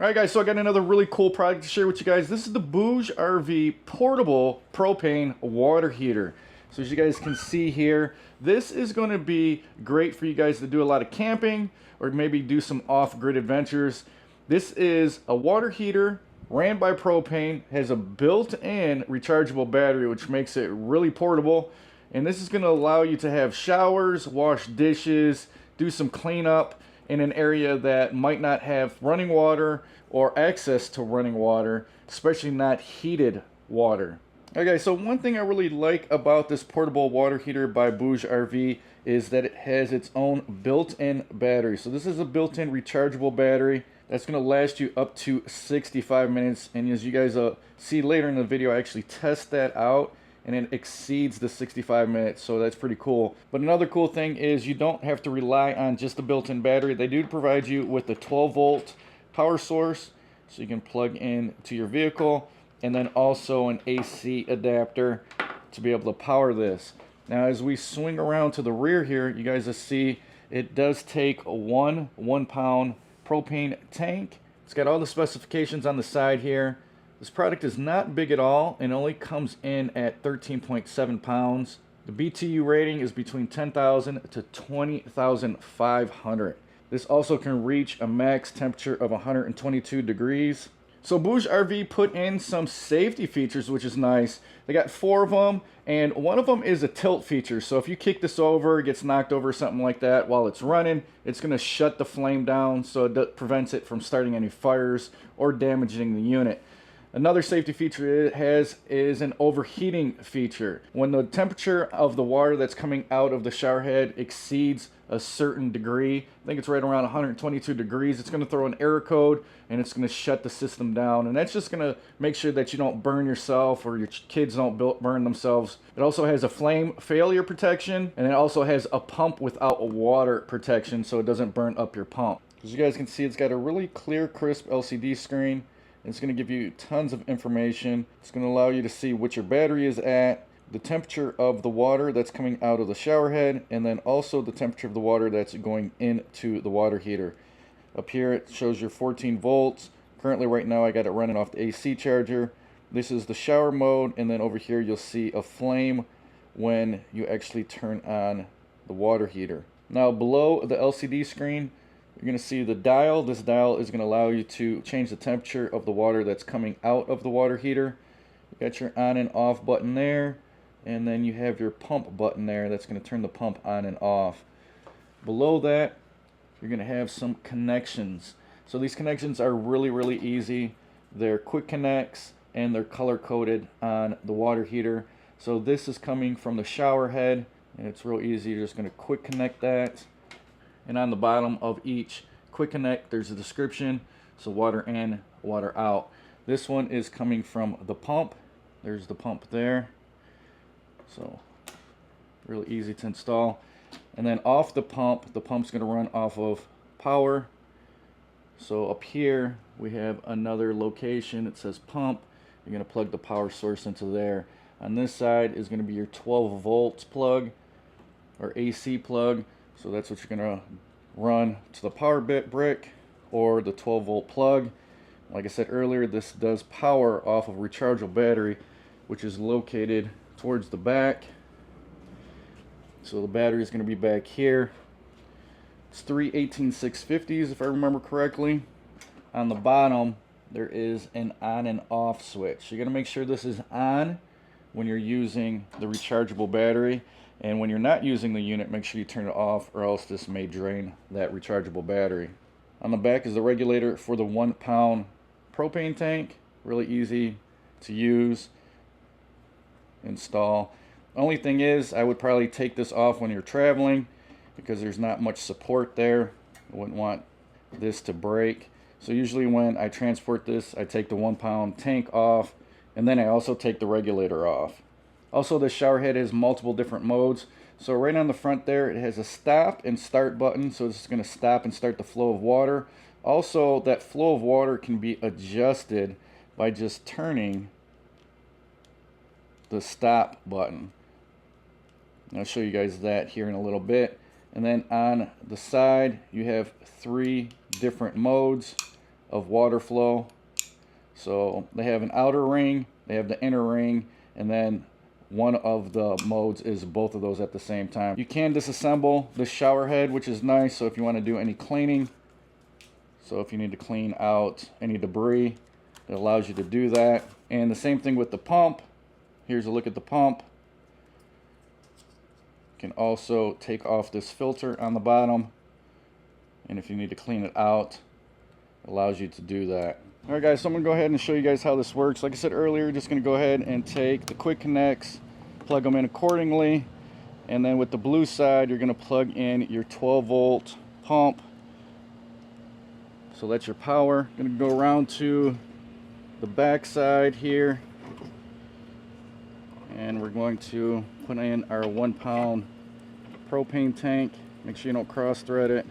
Alright guys, so I got another really cool product to share with you guys. This is the BougeRV portable propane water heater. So as you guys can see here, this is going to be great for you guys to do a lot of camping or maybe do some off-grid adventures. This is a water heater ran by propane, has a built-in rechargeable battery which makes it really portable. And this is going to allow you to have showers, wash dishes, do some cleanup in an area that might not have running water or access to running water, especially not heated water. Okay, so one thing I really like about this portable water heater by BougeRV is that it has its own built-in battery. So this is a built-in rechargeable battery that's going to last you up to 65 minutes. And as you guys see later in the video, I actually test that out, and it exceeds the 65 minutes, so that's pretty cool. But another cool thing is you don't have to rely on just the built-in battery. They do provide you with a 12-volt power source, so you can plug in to your vehicle, and then also an AC adapter to be able to power this. Now as we swing around to the rear here, you guys will see it does take a 1-pound propane tank. It's got all the specifications on the side here. This product is not big at all and only comes in at 13.7 pounds. The BTU rating is between 10,000 to 20,500. This also can reach a max temperature of 122 degrees. So BougeRV put in some safety features, which is nice. They got 4 of them, and one of them is a tilt feature. So if you kick this over, it gets knocked over, something like that, while it's running, it's going to shut the flame down so it prevents it from starting any fires or damaging the unit. Another safety feature it has is an overheating feature. When the temperature of the water that's coming out of the shower head exceeds a certain degree, I think it's right around 122 degrees, it's going to throw an error code and it's going to shut the system down. And that's just going to make sure that you don't burn yourself or your kids don't burn themselves. It also has a flame failure protection, and it also has a pump without water protection so it doesn't burn up your pump. As you guys can see, it's got a really clear, crisp LCD screen. It's going to give you tons of information. It's going to allow you to see what your battery is at, the temperature of the water that's coming out of the shower head, and then also the temperature of the water that's going into the water heater. Up here it shows your 14 volts. Currently right now I got it running off the AC charger. This is the shower mode, and then over here you'll see a flame when you actually turn on the water heater. Now below the LCD screen, you're going to see the dial. This dial is going to allow you to change the temperature of the water that's coming out of the water heater. You got your on and off button there, and then you have your pump button there that's going to turn the pump on and off. Below that, you're going to have some connections. So these connections are really easy. They're quick connects and they're color coded on the water heater. So this is coming from the shower head, and it's real easy. You're just going to quick connect that. And on the bottom of each quick connect there's a description, so water in, water out. This one is coming from the pump. There's the pump there, so really easy to install. And then off the pump's going to run off of power. So up here we have another location. It says pump. You're going to plug the power source into there. On this side is going to be your 12 volts plug or AC plug. So that's what you're going to run to the power brick or the 12 volt plug. Like I said earlier, this does power off of a rechargeable battery, which is located towards the back. So the battery is going to be back here. It's 3 18650s if I remember correctly. On the bottom there is an on and off switch. You're going to make sure this is on when you're using the rechargeable battery. And when you're not using the unit, make sure you turn it off, or else this may drain that rechargeable battery. On the back is the regulator for the 1-pound propane tank. Really easy to use, install. Only thing is, I would probably take this off when you're traveling because there's not much support there. I wouldn't want this to break. So usually when I transport this, I take the 1-pound tank off, and then I also take the regulator off. Also, the shower head has multiple different modes. So right on the front there, it has a stop and start button. So it's going to stop and start the flow of water. Also, that flow of water can be adjusted by just turning the stop button. I'll show you guys that here in a little bit. And then on the side, you have 3 different modes of water flow. So they have an outer ring, they have the inner ring, and then one of the modes is both of those at the same time. You can disassemble the shower head, which is nice. So if you want to do any cleaning, so if you need to clean out any debris, it allows you to do that. And the same thing with the pump. Here's a look at the pump. You can also take off this filter on the bottom, and if you need to clean it out, it allows you to do that. All right guys, so I'm gonna go ahead and show you guys how this works. Like I said earlier, just gonna go ahead and take the quick connects, plug them in accordingly, and then with the blue side, you're gonna plug in your 12-volt pump. So that's your power. Gonna go around to the back side here, and we're going to put in our 1-pound propane tank. Make sure you don't cross thread it.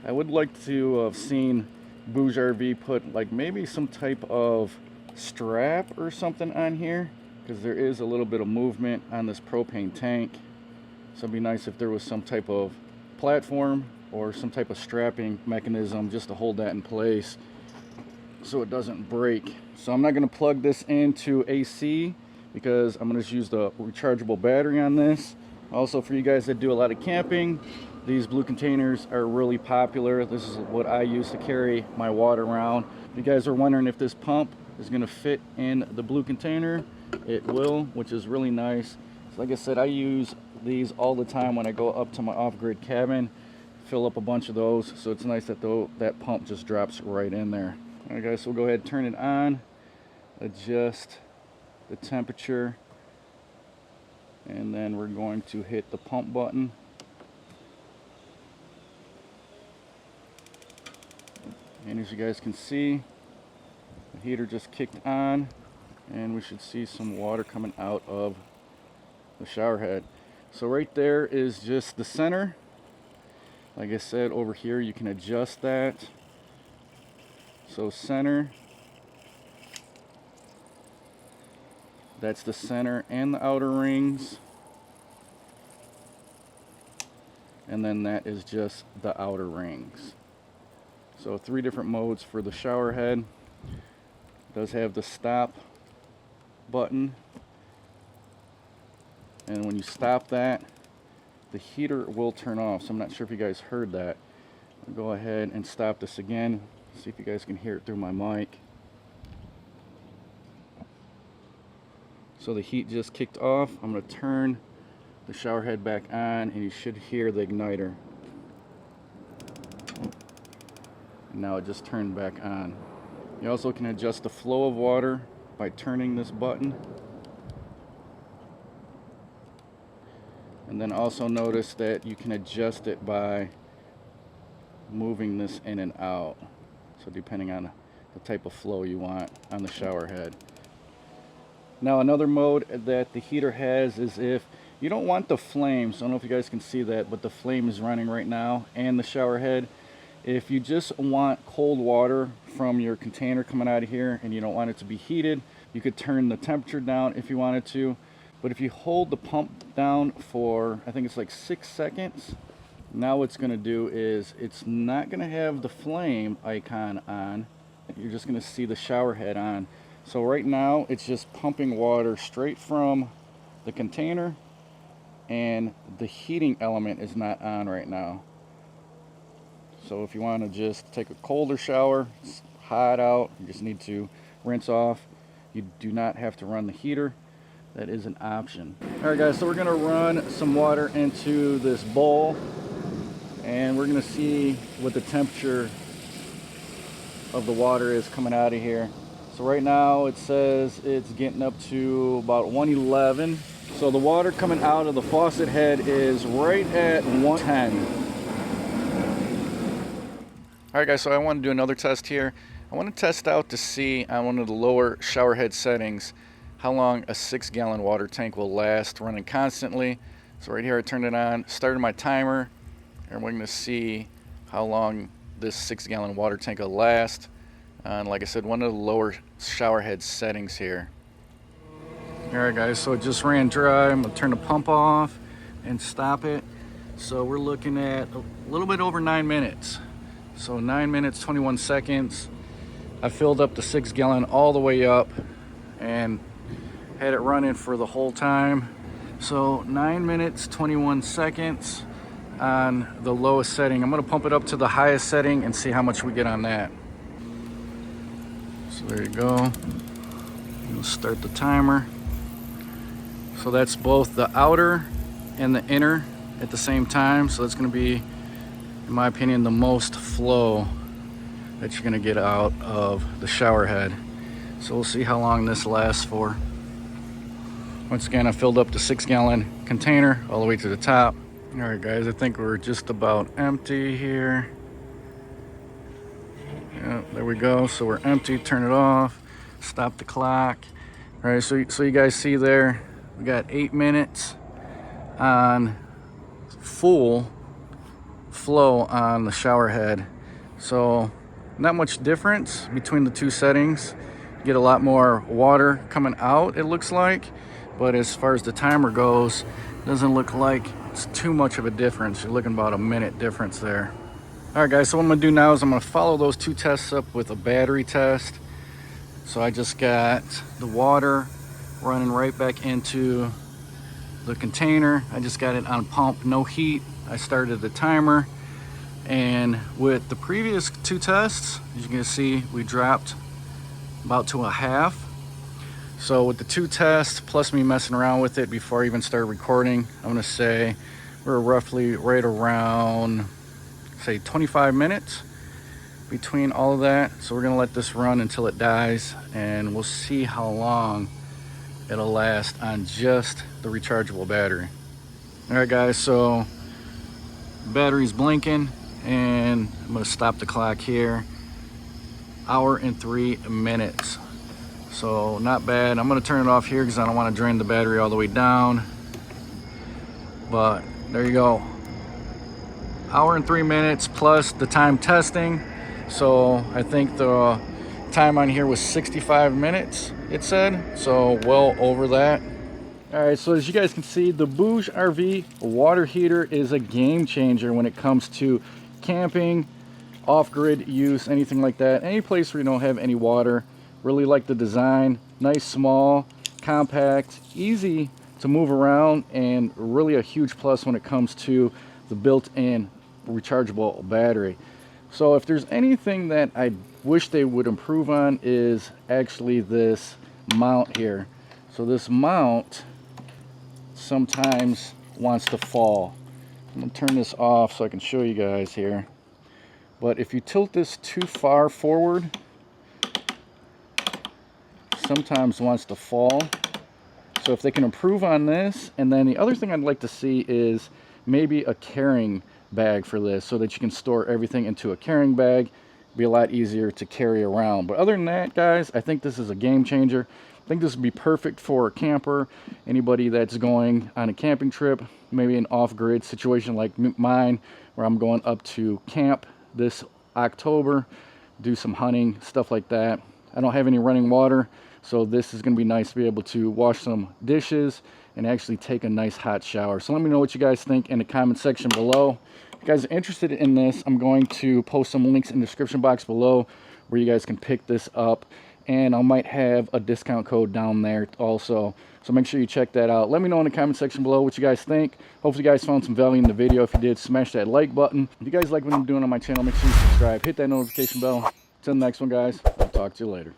I would like to have seen BougeRV put like maybe some type of strap or something on here, because there is a little bit of movement on this propane tank. So it'd be nice if there was some type of platform or some type of strapping mechanism just to hold that in place so it doesn't break. So I'm not going to plug this into AC because I'm going to use the rechargeable battery on this. Also, for you guys that do a lot of camping, these blue containers are really popular. This is what I use to carry my water around. If you guys are wondering if this pump is going to fit in the blue container, it will, which is really nice. So like I said, I use these all the time when I go up to my off-grid cabin, fill up a bunch of those. So it's nice that that pump just drops right in there. All right guys, so we'll go ahead and turn it on, adjust the temperature, and then we're going to hit the pump button. And as you guys can see, the heater just kicked on, and we should see some water coming out of the shower head. So right there is just the center. Like I said, over here you can adjust that. So center, that's the center and the outer rings, and then that is just the outer rings. So 3 different modes for the shower head. It does have the stop button, and when you stop that, the heater will turn off. So I'm not sure if you guys heard that. I'll go ahead and stop this again, see if you guys can hear it through my mic. So the heat just kicked off. I'm going to turn the shower head back on, and you should hear the igniter. And now it just turned back on. You also can adjust the flow of water by turning this button. And then also notice that you can adjust it by moving this in and out. So depending on the type of flow you want on the shower head. Now another mode that the heater has is if you don't want the flames. I don't know if you guys can see that, but the flame is running right now, and the shower head. If you just want cold water from your container coming out of here and you don't want it to be heated, you could turn the temperature down if you wanted to. But if you hold the pump down for, I think it's like 6 seconds, now what's going to do is it's not going to have the flame icon on. You're just going to see the shower head on. So right now it's just pumping water straight from the container, and the heating element is not on right now. So if you want to just take a colder shower, it's hot out, you just need to rinse off. You do not have to run the heater. That is an option. All right guys, so we're going to run some water into this bowl, and we're going to see what the temperature of the water is coming out of here. So right now it says it's getting up to about 111. So the water coming out of the faucet head is right at 110. All right guys, so I want to do another test here. I want to test out to see on one of the lower shower head settings how long a 6-gallon water tank will last running constantly. So right here I turned it on, started my timer, and we're going to see how long this 6-gallon water tank will last. And like I said, one of the lower shower head settings here. All right guys, so it just ran dry. I'm going to turn the pump off and stop it. So we're looking at a little bit over 9 minutes. So 9 minutes, 21 seconds. I filled up the 6 gallon all the way up and had it running for the whole time. So 9 minutes, 21 seconds on the lowest setting. I'm gonna pump it up to the highest setting and see how much we get on that. So there you go. We'll start the timer. So that's both the outer and the inner at the same time. So that's gonna be, in my opinion, the most flow that you're gonna get out of the shower head. So we'll see how long this lasts for. Once again, I filled up the 6 gallon container all the way to the top. All right, guys, I think we're just about empty here. Yeah, there we go. So we're empty. Turn it off. Stop the clock. All right, so you guys see there, we got 8 minutes on full flow on the shower head. So not much difference between the two settings. You get a lot more water coming out, it looks like, but as far as the timer goes, doesn't look like it's too much of a difference. You're looking about a minute difference there. All right, guys, so what I'm gonna do now is I'm gonna follow those two tests up with a battery test. So I just got the water running right back into the container. I just got it on pump, no heat. I started the timer, and with the previous two tests, as you can see, we dropped about to a half. So with the two tests plus me messing around with it before I even started recording, I'm gonna say we're roughly right around, say, 25 minutes between all of that. So we're gonna let this run until it dies, and we'll see how long it'll last on just the rechargeable battery. All right, guys, so battery's blinking, and I'm gonna stop the clock here. Hour and 3 minutes. So not bad. I'm gonna turn it off here because I don't want to drain the battery all the way down. But there you go. Hour and 3 minutes plus the time testing. So I think the time on here was 65 minutes, it said. So well over that. All right, so as you guys can see, the BougeRV water heater is a game changer when it comes to camping, off-grid use, anything like that. Any place where you don't have any water. Really like the design. Nice, small, compact, easy to move around, and really a huge plus when it comes to the built-in rechargeable battery. So if there's anything that I wish they would improve on, is actually this mount here. So this mount sometimes wants to fall. I'm gonna turn this off so I can show you guys here. But if you tilt this too far forward, sometimes wants to fall. So if they can improve on this, and then the other thing I'd like to see is maybe a carrying bag for this, so that you can store everything into a carrying bag. Be a lot easier to carry around. But other than that, guys, I think this is a game changer. I think this would be perfect for a camper, anybody that's going on a camping trip, maybe an off-grid situation like mine, where I'm going up to camp this October, do some hunting, stuff like that. I don't have any running water, so this is going to be nice to be able to wash some dishes and actually take a nice hot shower. So let me know what you guys think in the comment section below. If you guys are interested in this, I'm going to post some links in the description box below where you guys can pick this up, and I might have a discount code down there also. So make sure you check that out. Let me know in the comment section below what you guys think. Hopefully you guys found some value in the video. If you did, smash that like button. If you guys like what I'm doing on my channel, make sure you subscribe. Hit that notification bell. Till the next one, guys. I'll talk to you later.